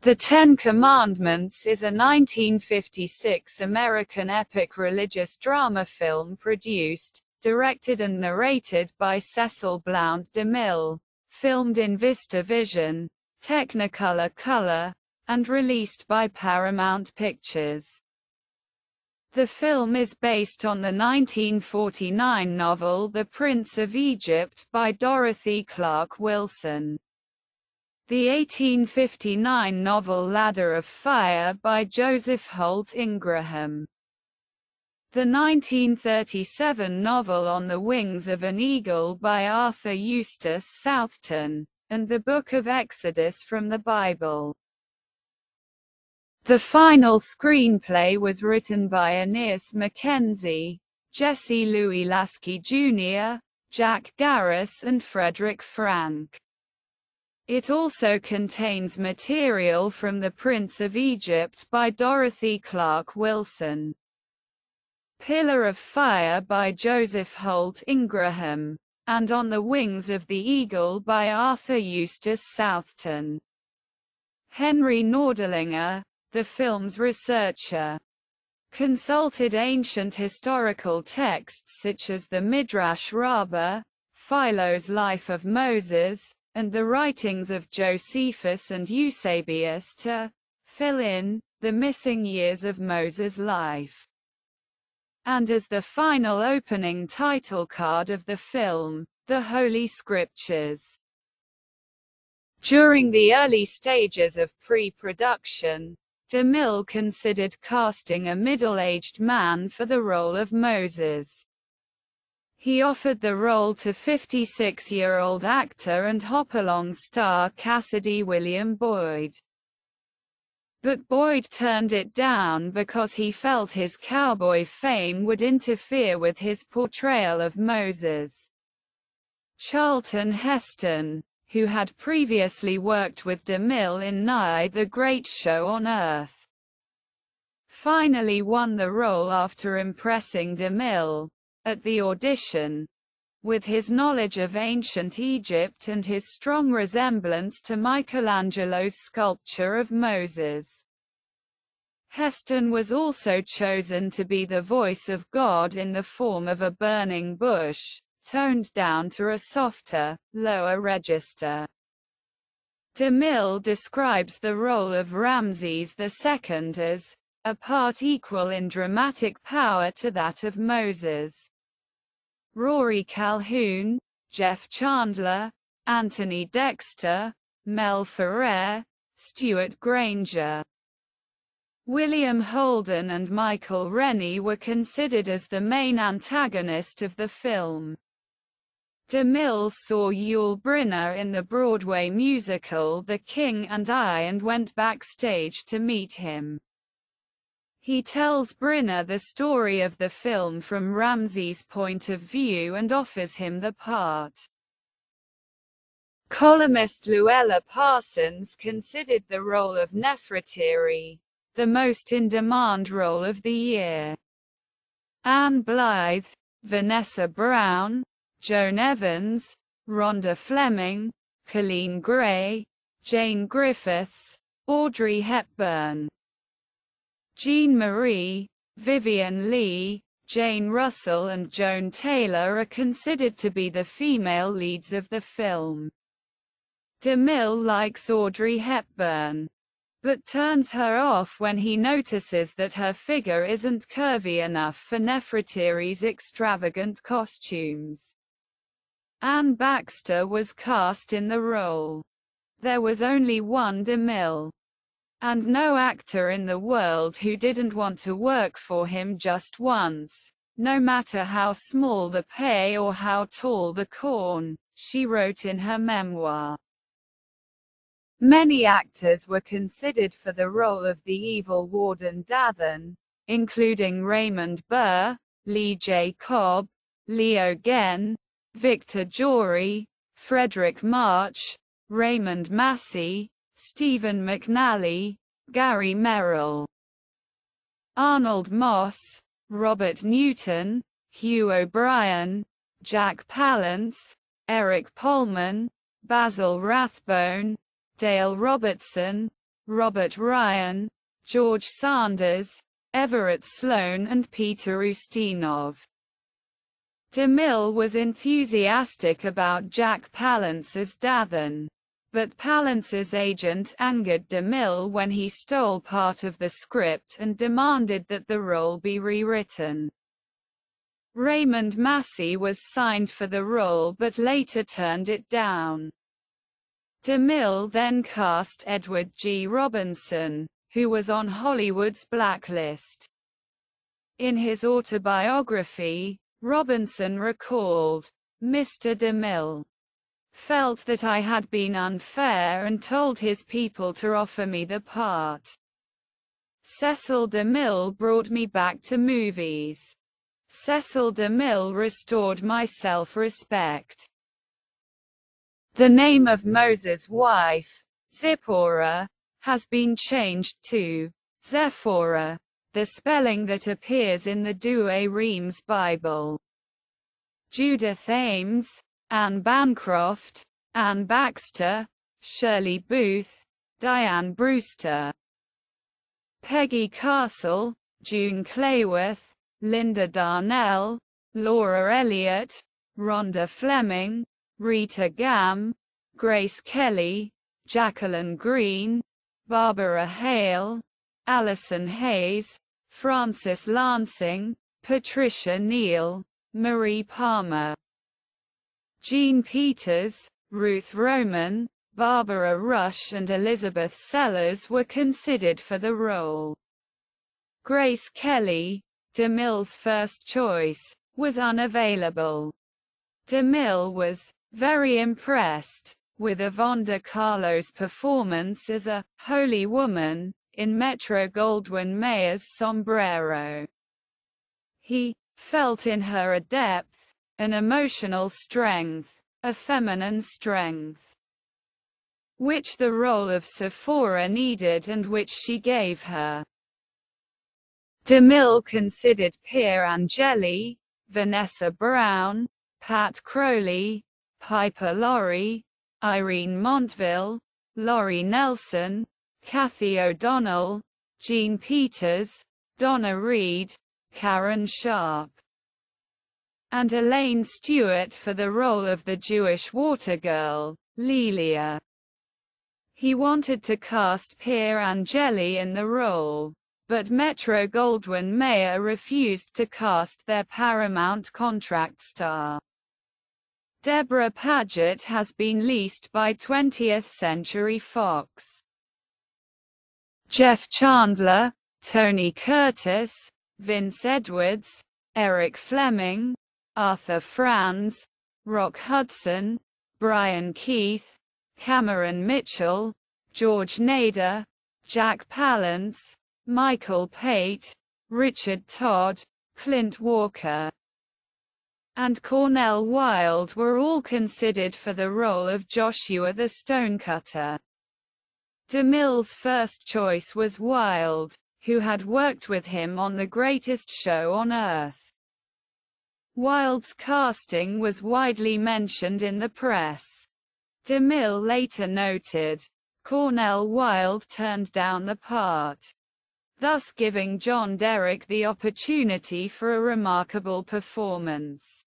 The Ten Commandments is a 1956 American epic religious drama film produced, directed and narrated by Cecil B. DeMille, filmed in VistaVision, Technicolor Color, and released by Paramount Pictures. The film is based on the 1949 novel The Prince of Egypt by Dorothy Clark Wilson. The 1859 novel Ladder of Fire by Joseph Holt Ingraham. The 1937 novel On the Wings of an Eagle by Arthur Eustace Southton, and the Book of Exodus from the Bible. The final screenplay was written by Aeneas Mackenzie, Jesse Louis Lasky Jr., Jack Garris and Frederick Frank. It also contains material from The Prince of Egypt by Dorothy Clark Wilson, Pillar of Fire by Joseph Holt Ingraham, and On the Wings of the Eagle by Arthur Eustace Southton. Henry Nordlinger, the film's researcher, consulted ancient historical texts such as the Midrash Rabbah, Philo's Life of Moses, and the writings of Josephus and Eusebius to fill in the missing years of Moses' life. And as the final opening title card of the film, the Holy Scriptures. During the early stages of pre-production, DeMille considered casting a middle-aged man for the role of Moses. He offered the role to 56-year-old actor and Hopalong star Cassidy William Boyd. But Boyd turned it down because he felt his cowboy fame would interfere with his portrayal of Moses. Charlton Heston, who had previously worked with DeMille in Nye the Great Show on Earth, finally won the role after impressing DeMille at the audition with his knowledge of ancient Egypt and his strong resemblance to Michelangelo's sculpture of Moses. Heston was also chosen to be the voice of God in the form of a burning bush, toned down to a softer, lower register. DeMille describes the role of Ramses II as a part equal in dramatic power to that of Moses. Rory Calhoun, Jeff Chandler, Anthony Dexter, Mel Ferrer, Stuart Granger, William Holden and Michael Rennie were considered as the main antagonist of the film. DeMille saw Yul Brynner in the Broadway musical The King and I and went backstage to meet him. He tells Brynner the story of the film from Ramses' point of view and offers him the part. Columnist Luella Parsons considered the role of Nefertiti the most in-demand role of the year. Anne Blythe, Vanessa Brown, Joan Evans, Rhonda Fleming, Colleen Gray, Jane Griffiths, Audrey Hepburn, Jean Marie, Vivian Leigh, Jane Russell and Joan Taylor are considered to be the female leads of the film. DeMille likes Audrey Hepburn, but turns her off when he notices that her figure isn't curvy enough for Nefertiti's extravagant costumes. Anne Baxter was cast in the role. There was only one DeMille, and no actor in the world who didn't want to work for him just once, no matter how small the pay or how tall the corn, she wrote in her memoir. Many actors were considered for the role of the evil warden Datan, including Raymond Burr, Lee J. Cobb, Leo Genn, Victor Jory, Frederick March, Raymond Massey, Stephen McNally, Gary Merrill, Arnold Moss, Robert Newton, Hugh O'Brien, Jack Palance, Eric Pullman, Basil Rathbone, Dale Robertson, Robert Ryan, George Sanders, Everett Sloane and Peter Ustinov. DeMille was enthusiastic about Jack Palance's Datan, but Palance's agent angered DeMille when he stole part of the script and demanded that the role be rewritten. Raymond Massey was signed for the role but later turned it down. DeMille then cast Edward G. Robinson, who was on Hollywood's blacklist. In his autobiography, Robinson recalled, "Mr. DeMille felt that I had been unfair and told his people to offer me the part. Cecil DeMille brought me back to movies. Cecil DeMille restored my self-respect." The name of Moses' wife, Zipporah, has been changed to Sepphora, the spelling that appears in the Douay-Rheims Bible. Judith Ames, Anne Bancroft, Anne Baxter, Shirley Booth, Diane Brewster, Peggy Castle, June Clayworth, Linda Darnell, Laura Elliott, Rhonda Fleming, Rita Gam, Grace Kelly, Jacqueline Green, Barbara Hale, Allison Hayes, Frances Lansing, Patricia Neal, Marie Palmer, Jean Peters, Ruth Roman, Barbara Rush and Elizabeth Sellers were considered for the role. Grace Kelly, DeMille's first choice, was unavailable. DeMille was very impressed with Yvonne de Carlo's performance as a holy woman in Metro-Goldwyn-Mayer's Sombrero. He felt in her a depth, an emotional strength, a feminine strength, which the role of Sepphora needed and which she gave her. DeMille considered Pier Angeli, Vanessa Brown, Pat Crowley, Piper Laurie, Irene Montville, Laurie Nelson, Kathy O'Donnell, Jean Peters, Donna Reed, Karen Sharp, and Elaine Stewart for the role of the Jewish water girl, Lilia. He wanted to cast Pier Angeli in the role, but Metro-Goldwyn-Mayer refused to cast their Paramount contract star. Deborah Paget has been leased by 20th Century Fox. Jeff Chandler, Tony Curtis, Vince Edwards, Eric Fleming, Arthur Franz, Rock Hudson, Brian Keith, Cameron Mitchell, George Nader, Jack Palance, Michael Pate, Richard Todd, Clint Walker, and Cornell Wilde were all considered for the role of Joshua the Stonecutter. DeMille's first choice was Wilde, who had worked with him on The Greatest Show on Earth. Wilde's casting was widely mentioned in the press. DeMille later noted, Cornell Wilde turned down the part, thus giving John Derek the opportunity for a remarkable performance.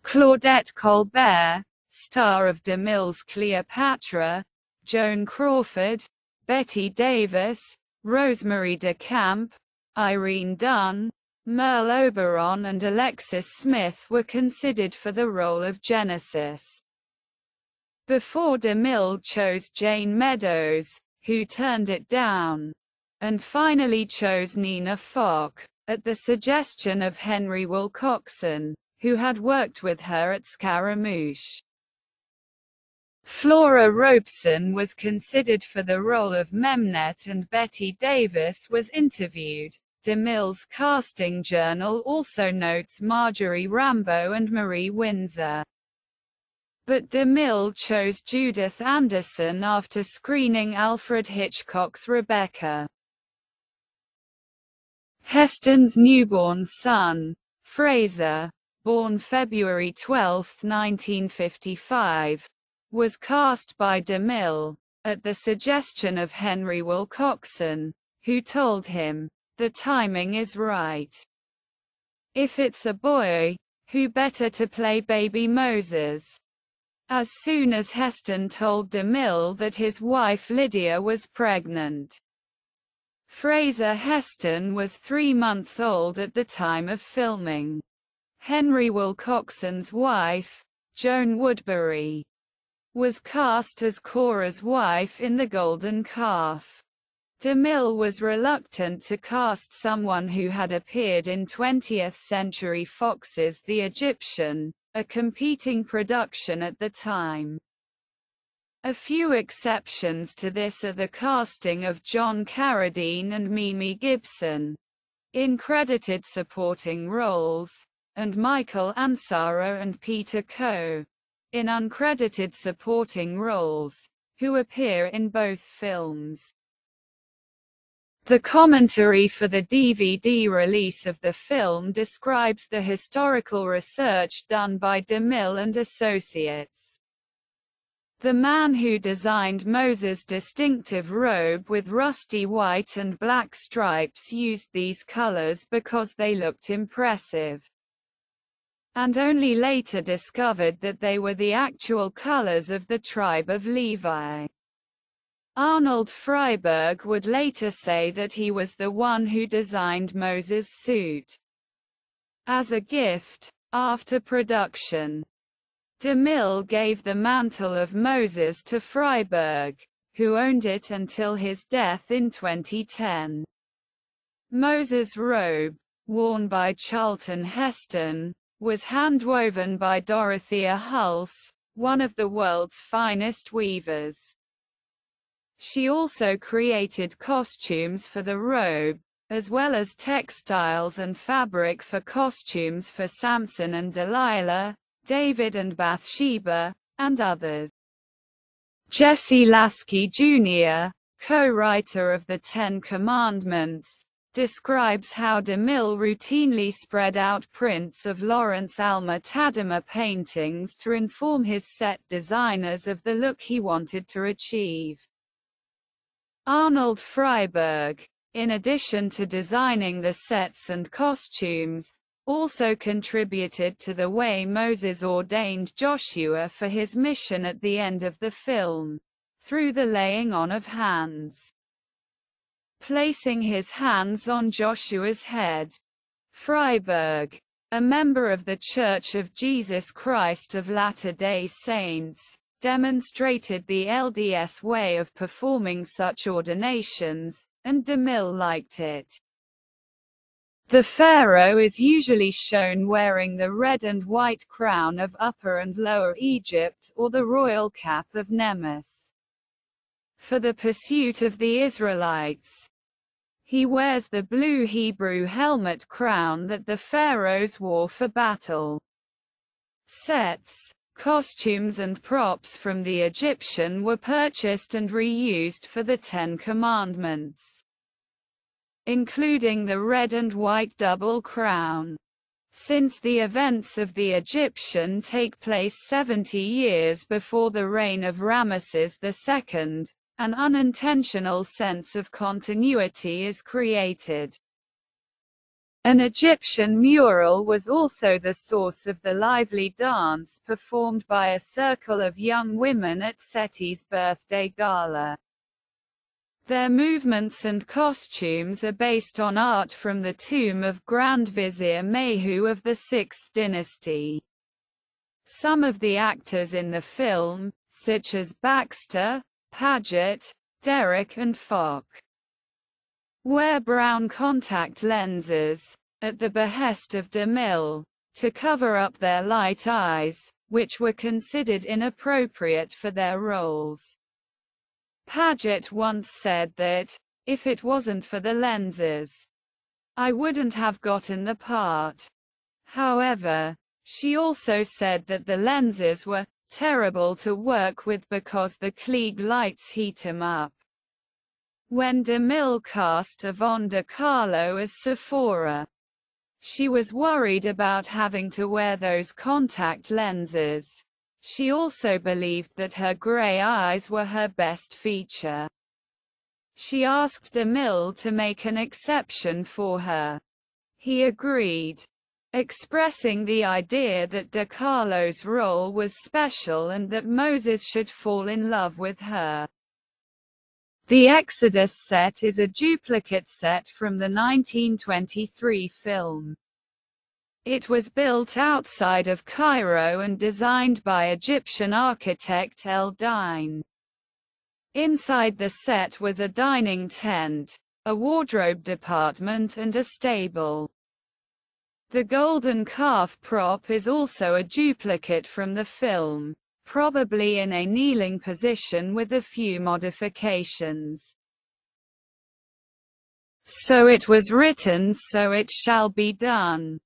Claudette Colbert, star of DeMille's Cleopatra, Joan Crawford, Betty Davis, Rosemary DeCamp, Irene Dunn, Merle Oberon and Alexis Smith were considered for the role of Genesis, before DeMille chose Jane Meadows, who turned it down, and finally chose Nina Fock, at the suggestion of Henry Wilcoxon, who had worked with her at Scaramouche. Flora Robeson was considered for the role of Memnet and Betty Davis was interviewed. DeMille's casting journal also notes Marjorie Rambeau and Marie Windsor. But DeMille chose Judith Anderson after screening Alfred Hitchcock's Rebecca. Heston's newborn son, Fraser, born February 12, 1955, was cast by DeMille. at the suggestion of Henry Wilcoxon, who told him, "The timing is right. If it's a boy, who better to play baby Moses?" As soon as Heston told DeMille that his wife Lydia was pregnant. Fraser Heston was 3 months old at the time of filming. Henry Wilcoxon's wife, Joan Woodbury, was cast as Cora's wife in The Golden Calf. DeMille was reluctant to cast someone who had appeared in 20th Century Fox's The Egyptian, a competing production at the time. A few exceptions to this are the casting of John Carradine and Mimi Gibson in credited supporting roles, and Michael Ansara and Peter Coe in uncredited supporting roles, who appear in both films. The commentary for the DVD release of the film describes the historical research done by DeMille and Associates. The man who designed Moses' distinctive robe with rusty white and black stripes used these colors because they looked impressive, and only later discovered that they were the actual colors of the tribe of Levi. Arnold Freiberg would later say that he was the one who designed Moses' suit as a gift. After production, DeMille gave the mantle of Moses to Freiberg, who owned it until his death in 2010. Moses' robe, worn by Charlton Heston, was handwoven by Dorothea Hulse, one of the world's finest weavers. She also created costumes for the robe, as well as textiles and fabric for costumes for Samson and Delilah, David and Bathsheba, and others. Jesse Lasky Jr., co-writer of the Ten Commandments, describes how DeMille routinely spread out prints of Lawrence Alma Tadema paintings to inform his set designers of the look he wanted to achieve. Arnold Freiberg, in addition to designing the sets and costumes, also contributed to the way Moses ordained Joshua for his mission at the end of the film, through the laying on of hands. Placing his hands on Joshua's head. Freiberg, a member of the Church of Jesus Christ of Latter-day Saints, demonstrated the LDS way of performing such ordinations, and DeMille liked it. The pharaoh is usually shown wearing the red and white crown of Upper and Lower Egypt or the royal cap of Nemes. For the pursuit of the Israelites, he wears the blue Hebrew helmet crown that the pharaohs wore for battle. Sets, costumes and props from the Egyptian were purchased and reused for the Ten Commandments, including the red and white double crown. Since the events of the Egyptian take place 70 years before the reign of Ramesses II, an unintentional sense of continuity is created. An Egyptian mural was also the source of the lively dance performed by a circle of young women at Seti's birthday gala. Their movements and costumes are based on art from the tomb of Grand Vizier Mehu of the 6th dynasty. Some of the actors in the film, such as Baxter, Paget, Derrick and Fock, wear brown contact lenses, at the behest of DeMille, to cover up their light eyes, which were considered inappropriate for their roles. Paget once said that, "If it wasn't for the lenses, I wouldn't have gotten the part." However, she also said that the lenses were terrible to work with because the Klieg lights heat 'em up. When DeMille cast Yvonne De Carlo as Sepphora, she was worried about having to wear those contact lenses. She also believed that her grey eyes were her best feature. She asked DeMille to make an exception for her. He agreed, expressing the idea that De Carlo's role was special and that Moses should fall in love with her. The Exodus set is a duplicate set from the 1923 film. It was built outside of Cairo and designed by Egyptian architect Datan. Inside the set was a dining tent, a wardrobe department and a stable. The golden calf prop is also a duplicate from the film, probably in a kneeling position with a few modifications. So it was written, so it shall be done.